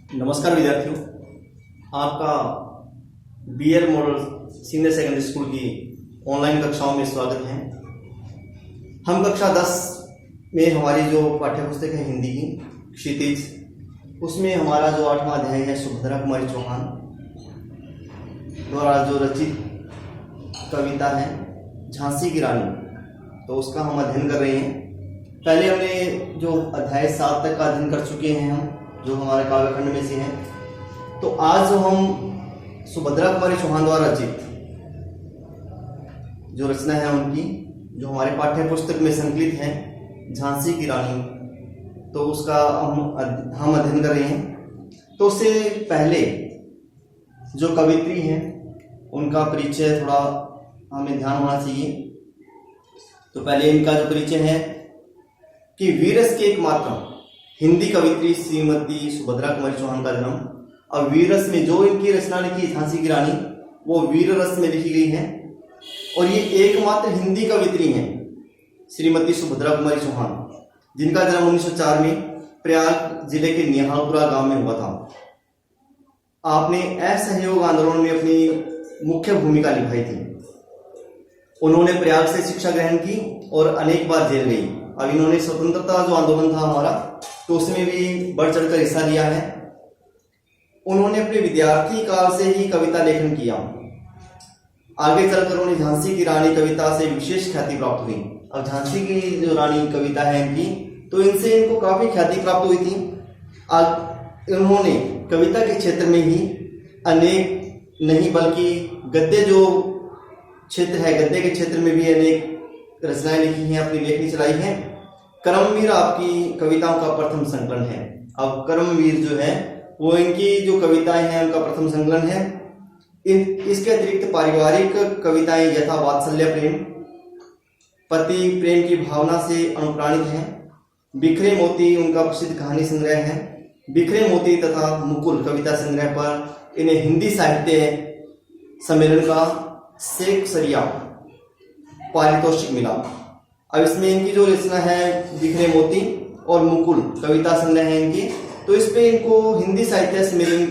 नमस्कार विद्यार्थियों, आपका BL model senior secondary school की ऑनलाइन कक्षाओं में स्वागत है। हम कक्षा 10 में हमारी जो पाठ्य पुस्तक है हिंदी की क्षितिज, उसमें हमारा जो 8वां अध्याय है सुभद्रा कुमारी चौहान द्वारा जो रचित कविता है झांसी की रानी, तो उसका हम अध्ययन कर रहे हैं। पहले हमने जो अध्याय 7 तक का अध्ययन कर चुके हैं हम, जो हमारे काव्यखंड में से है। तो आज जो हम सुभद्रा कुमारी चौहान द्वारा रचित जो रचना है उनकी, जो हमारे पाठ्य पुस्तक में संकलित है झांसी की रानी, तो उसका हम अध्ययन कर रहे हैं। तो उससे पहले जो कवित्री हैं उनका परिचय थोड़ा हमें ध्यान होना चाहिए। तो पहले इनका जो परिचय है कि वीरस के एकमात्र हिंदी कवित्री श्रीमती सुभद्रा कुमारी चौहान का जन्म, और वीरस में जो इनकी रचना लिखी झांसी की रानी वो वीर रस में लिखी गई है, और ये एकमात्र हिंदी कवित्री हैं श्रीमती सुभद्रा कुमारी चौहान, जिनका जन्म 1904 में प्रयाग जिले के निहालपुरा गांव में हुआ था। आपने असहयोग आंदोलन में अपनी मुख्य भूमिका निभाई थी। उन्होंने प्रयाग से शिक्षा ग्रहण की और अनेक बार जेल गई। अब इन्होंने स्वतंत्रता जो आंदोलन था हमारा, तो उसमें भी बढ़ चढ़कर हिस्सा लिया है। उन्होंने अपने विद्यार्थी काल से ही कविता लेखन किया। आगे चलकर उन्हें झांसी की रानी कविता से विशेष ख्याति प्राप्त हुई। अब झांसी की जो रानी कविता है इनकी, तो इनसे इनको काफी ख्याति प्राप्त हुई थी। इन्होंने कविता के क्षेत्र में ही अनेक नहीं बल्कि गद्य जो क्षेत्र है, गद्य के क्षेत्र में भी अनेक रचनाएं लिखी हैं, अपनी लेखनी चलाई है। कर्मवीर आपकी कविताओं का प्रथम संकलन है। अब कर्मवीर जो है वो इनकी जो कविताएं हैं उनका प्रथम संकलन है। इसके अतिरिक्त पारिवारिक कविताएं यथा वात्सल्य प्रेम, पति प्रेम की भावना से अनुप्राणित हैं। बिखरे मोती उनका प्रसिद्ध कहानी संग्रह है। बिखरे मोती तथा मुकुल कविता संग्रह पर इन्हें हिंदी साहित्य सम्मेलन का सेक्सरिया पारितोषिक मिला। अब इसमें इनकी जो रचना है बिखरे मोती और मुकुल कविता संग्रह है इनकी, तो इस पे इनको हिंदी साहित्य सम्मेलन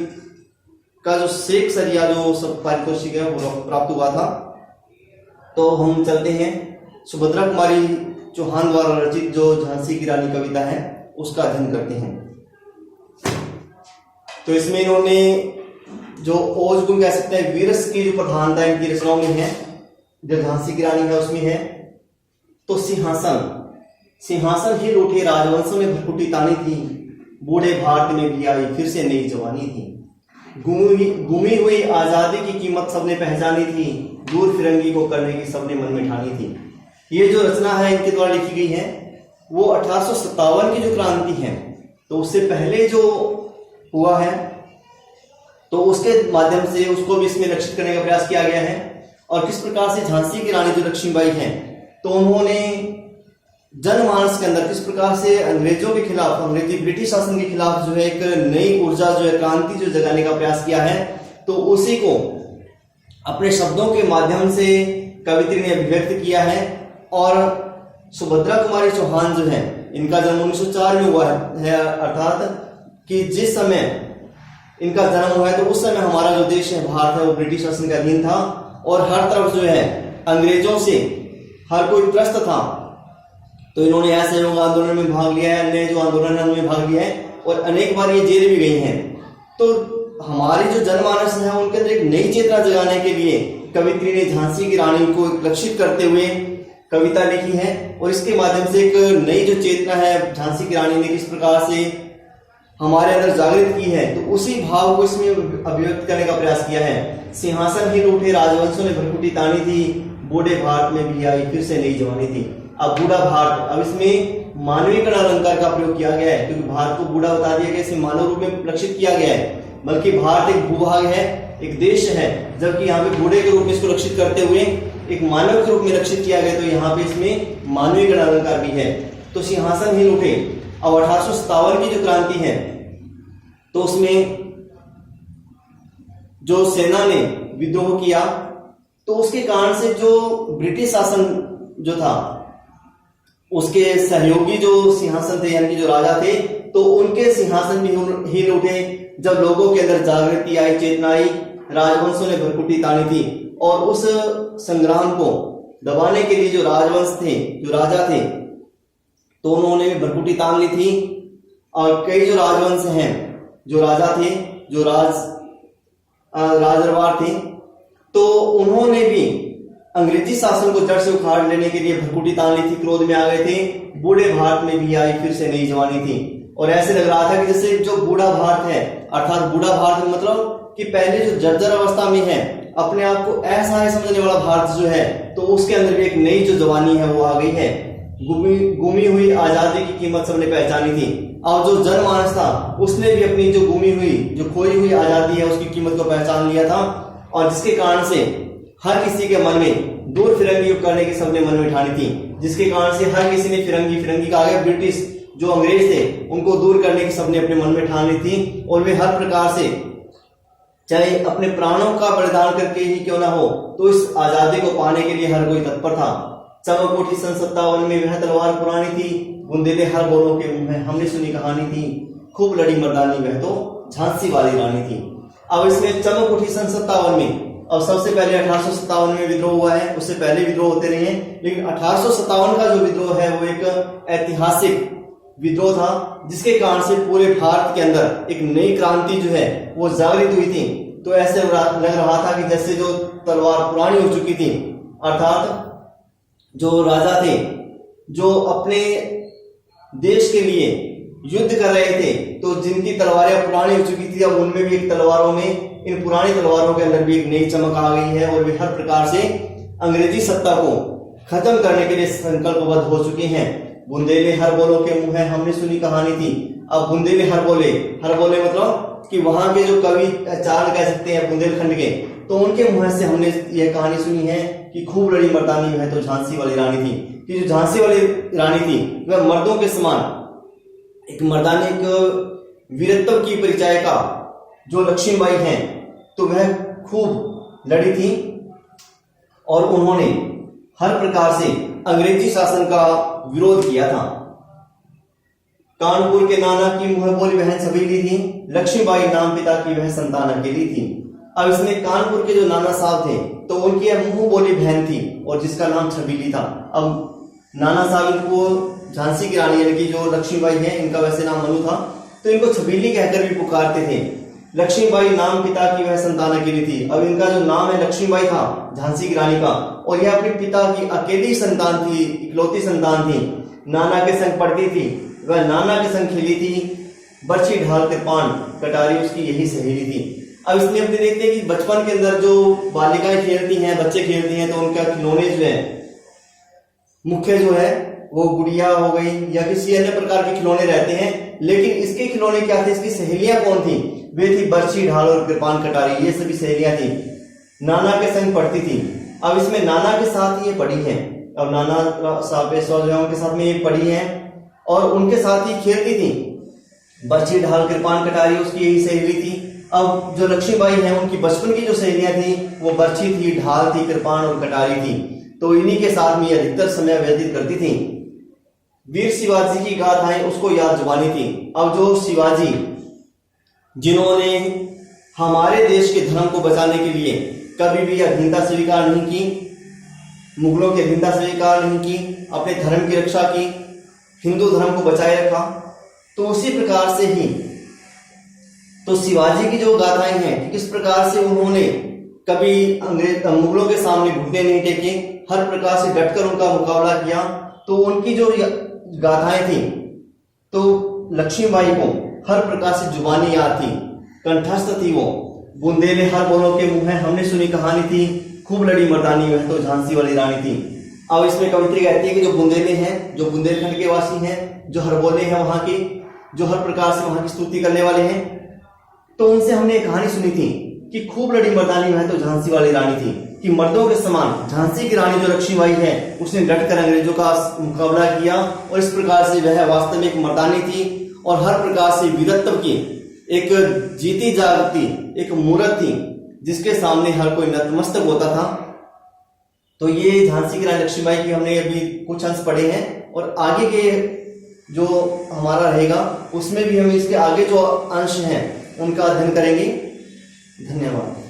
का जो सेक्सरिया जो सब पारितोषिक है वो प्राप्त हुआ था। तो हम चलते हैं सुभद्रा कुमारी चौहान द्वारा रचित जो झांसी की रानी कविता है उसका अध्ययन करते हैं। तो इसमें इन्होंने जो ओज गुण कह सकते हैं, वीरस की जो प्रधानता इनकी रचनाओं में है, जो झांसी की रानी है उसमें है। तो सिंहासन ही लूटे राजवंशों में भरकुटी तानी थी, बूढ़े भारत में भी आई फिर से नई जवानी थी। गुमी हुई आजादी की कीमत सबने पहचानी थी, दूर फिरंगी को करने की सबने मन में ठानी थी। ये जो रचना है इनके द्वारा लिखी गई है वो 1857 की जो क्रांति है, तो उससे पहले जो हुआ है, तो उसके माध्यम से उसको भी इसमें लक्षित करने का प्रयास किया गया है। और किस प्रकार से झांसी की रानी जो लक्ष्मीबाई हैं, तो उन्होंने जनमानस के अंदर किस प्रकार से अंग्रेजों के खिलाफ, अंग्रेजी ब्रिटिश शासन के खिलाफ जो है एक नई ऊर्जा जो है, क्रांति जो जगाने का प्रयास किया है, तो उसी को अपने शब्दों के माध्यम से कवित्री ने अभिव्यक्त किया है। और सुभद्रा कुमारी चौहान जो है इनका जन्म 1904 में हुआ है, अर्थात कि जिस समय इनका जन्म हुआ है तो उस समय हमारा जो देश है भारत है वो ब्रिटिश शासन का अधीन था, और हर तरफ जो है अंग्रेजों से हर कोई त्रस्त था। तो इन्होंने असहयोग आंदोलन में भाग लिया है, अन्य जो आंदोलन है उनमें भाग लिया है, और अनेक बार ये जेल भी गई हैं। तो हमारी जो जनमानस है उनके अंदर एक नई चेतना जगाने के लिए कवित्री ने झांसी की रानी को लक्षित करते हुए कविता लिखी है, और इसके माध्यम से एक नई जो चेतना है झांसी की रानी ने किस प्रकार से हमारे अंदर जागृत की है, तो उसी भाव को इसमें अभिव्यक्त करने का प्रयास किया है। सिंहासन ही लूटे राजवंशों ने भरकुटी तानी थी, बूढ़े भारत में भी आई फिर से नई जवानी थी। अब बूढ़ा भारत, अब इसमें मानवीय कण अलंकार का प्रयोग किया गया है, क्योंकि भारत को बूढ़ा बता दिया गया, इसे मानव रूप में लक्षित किया गया है। बल्कि भारत एक भूभाग है, एक देश है, जबकि यहाँ पे बूढ़े के रूप में इसको लक्षित करते हुए एक मानव के रूप में लक्षित किया गया, तो यहाँ पे इसमें मानवीय कण अलंकार भी है। तो सिंहासन ही लूटे। अब 1857 की जो क्रांति है, तो उसमें जो सेना ने विद्रोह किया, तो उसके कारण से जो ब्रिटिश शासन जो था उसके सहयोगी जो सिंहासन थे यानी कि जो राजा थे, तो उनके सिंहासन भी ही लूटे। जब लोगों के अंदर जागृति आई, चेतना आई, राजवंशों ने भरकुटी तानी थी और उस संग्राम को दबाने के लिए जो राजवंश थे, जो राजा थे, तो उन्होंने भी भरकुटी तान ली थी। और कई जो राजवंश हैं, जो राजा थे, जो राजदरबार थे, तो उन्होंने भी अंग्रेजी शासन को जड़ से उखाड़ लेने के लिए भरकुटी तान ली थी, क्रोध में आ गए थे। बूढ़े भारत में भी आई फिर से नई जवानी थी और ऐसे लग रहा था कि जैसे जो बूढ़ा भारत है, अर्थात बूढ़ा भारत मतलब कि पहले जो जर्जर अवस्था में है, अपने आप को ऐसा है समझने वाला भारत जो है, तो उसके अंदर भी एक नई जो जवानी है वो आ गई है। गुमी हुई आजादी की कीमत सबने पहचानी थी और जो जनमानस था उसने भी अपनी जो गुमी हुई, जो खोई हुई आजादी है उसकी कीमत को पहचान लिया था। और जिसके कारण से हर किसी के मन में दूर फिरंगी करने की सबने मन में ठानी थी, जिसके कारण से हर किसी ने फिरंगी का आगे ब्रिटिश जो अंग्रेज थे उनको दूर करने की सबने अपने मन में ठान ली थी। और वे हर प्रकार से चाहे अपने प्राणों का बलिदान करके ही क्यों ना हो, तो इस आजादी को पाने के लिए हर कोई तत्पर था। चमकोठी सन 57 में वह तलवार पुरानी थी, बुंदेले हर बोलों के मुंह में हमने सुनी कहानी थी, खूब लड़ी मर्दानी वह तो झांसी वाली रानी थी। अब इसमें चमकोठी सन 57 में, अब सबसे पहले 1857 में विद्रोह हुआ है, उससे पहले विद्रोह होते रहे हैं, लेकिन 1857 का जो विद्रोह है वो एक ऐतिहासिक विद्रोह था, जिसके कारण से पूरे भारत के अंदर एक नई क्रांति जो है वो जागृत हुई थी। तो ऐसे लग रहा था कि जैसे जो तलवार पुरानी हो चुकी थी, अर्थात जो राजा थे जो अपने देश के लिए युद्ध कर रहे थे, तो जिनकी तलवारें पुरानी हो चुकी थी, अब उनमें भी एक तलवारों में, इन पुरानी तलवारों के अंदर भी एक नई चमक आ गई है और वे हर प्रकार से अंग्रेजी सत्ता को खत्म करने के लिए संकल्पबद्ध हो चुके हैं। बुंदेले हर बोलों के मुंह है हमने सुनी कहानी थी। अब बुंदेले हर बोले मतलब कि वहां के जो कवि चारण कह सकते हैं बुंदेलखंड के, तो उनके मुंह से हमने यह कहानी सुनी है कि खूब लड़ी मर्दानी में तो झांसी वाली रानी थी, कि जो झांसी वाली रानी थी वह मर्दों के समान एक मर्दानी वीरत्व की परिचायिका जो लक्ष्मीबाई हैं, तो वह खूब लड़ी थी और उन्होंने हर प्रकार से अंग्रेजी शासन का विरोध किया था। कानपुर के नाना की मुंह बोली बहन छबीली थी, लक्ष्मीबाई नाम पिता की वह संतान अकेली थी। अब इसमें कानपुर के जो नाना साहब थे तो उनकी मुंह बोली बहन थी और जिसका नाम छबीली था। अब नाना साहब इनको झांसी की रानी यानी कि जो लक्ष्मीबाई है, इनका वैसे नाम मनु था, तो इनको छबीली कहकर भी पुकारते थे। लक्ष्मीबाई नाम पिता की वह संतान अकेली थी। अब इनका जो नाम है लक्ष्मीबाई था झांसी की रानी का, और यह अपने पिता की अकेली संतान थी, इकलौती संतान थी। नाना के संग पढ़ती थी, वह नाना के संग खेली थी, बर्छी ढाल कृपाण कटारी उसकी यही सहेली थी। अब इसमें हम देखते हैं कि बचपन के अंदर जो बालिकाएं खेलती हैं, बच्चे खेलती हैं, तो उनका खिलौने जो है मुख्य जो है वो गुड़िया हो गई या किसी अन्य प्रकार के खिलौने रहते हैं। लेकिन इसके खिलौने क्या थे, इसकी सहेलियां कौन थी? वे थी बर्छी ढाल और कृपाण कटारी, ये सभी सहेलियां थी, नाना के संग पढ़ती थी। अब इसमें नाना के साथ ये पढ़ी है, अब नाना साहब उनके साथ में ये पढ़ी है और उनके साथ ही खेलती थी। बर्छी ढाल कृपाण कटारी उसकी यही सहेली थी। अब जो लक्ष्मीबाई है उनकी बचपन की जो सहेलियां थी वो बर्छी थी, ढाल थी, कृपाण और कटारी थी, तो इन्हीं के साथ में अधिकतर समय व्यतीत करती थी। वीर शिवाजी की गाथाएं उसको याद जुबानी थी। अब जो शिवाजी जिन्होंने हमारे देश के धर्म को बचाने के लिए कभी भी अधीनता स्वीकार नहीं की, मुगलों की अधीनता स्वीकार नहीं की, अपने धर्म की रक्षा की, हिंदू धर्म को बचाए रखा, तो उसी प्रकार से ही तो शिवाजी की जो गाथाएं हैं कि किस प्रकार से उन्होंने कभी मुगलों के सामने घुटने नहीं टेके, हर प्रकार से डटकर उनका मुकाबला किया, तो उनकी जो गाथाएं थी तो लक्ष्मीबाई को हर प्रकार से जुबानी याद थी, कंठस्थ थी। वो बुंदेले हर बोलों के मुंह है हमने सुनी कहानी थी, खूब लड़ी मर्दानी वह तो झांसी वाली रानी थी। अब इसमें कवित्री कहती है कि जो बुंदेले हैं, जो बुंदेलखंड के वासी हैं, जो हरबोले हैं वहां के, जो हर प्रकार से वहां की स्तुति करने वाले हैं, तो उनसे हमने एक कहानी सुनी थी कि खूब लड़ी मर्दानी वह तो झांसी वाली रानी थी, कि मर्दों के समान झांसी की रानी जो लक्ष्मीबाई है उसने डटकर अंग्रेजों का मुकाबला किया और इस प्रकार से वह वास्तव में एक मर्दानी थी और हर प्रकार से वीरत्व की एक जीती जागती एक मूर्त थी जिसके सामने हर कोई नतमस्तक होता था। तो ये झांसी की रानी लक्ष्मीबाई की हमने अभी कुछ अंश पढ़े हैं और आगे के जो हमारा रहेगा उसमें भी हम इसके आगे जो अंश हैं उनका अध्ययन करेंगे। धन्यवाद।